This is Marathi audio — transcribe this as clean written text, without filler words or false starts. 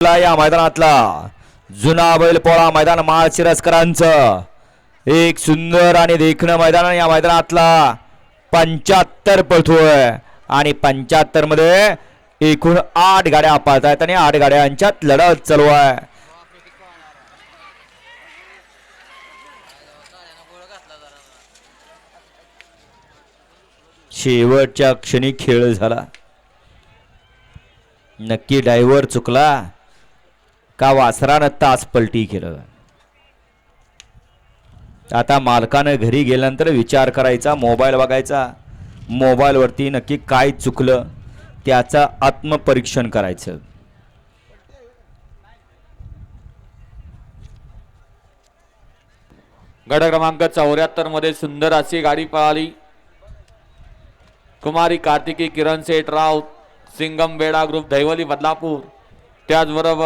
या मैदानातला जुना बैलपोळा मैदान माळशिरसकरांचं एक सुंदर आणि देखणं मैदान. या मैदानातला 75 पळतोय आणि 75 मध्ये एकूण 8 गाड्या पाळत आहेत आणि 8 गाड्यांच्यात लढत चालू आहे. शेवटच्या क्षणी खेळ झाला. नक्की ड्रायव्हर चुकला का वासरानं तास पलटी केलं. आता मालकानं घरी गेल्यानंतर विचार करायचा, मोबाईल बघायचा, मोबाईल वरती नक्की काय चुकलं त्याचं आत्मपरीक्षण करायचं. गट क्रमांक 74 मध्ये सुंदर अशी गाडी पळाली. कुमारी कार्तिकी किरण सेठ राव सिंगम बेडा ग्रुप दैवली बदलापूर, त्याचबरोबर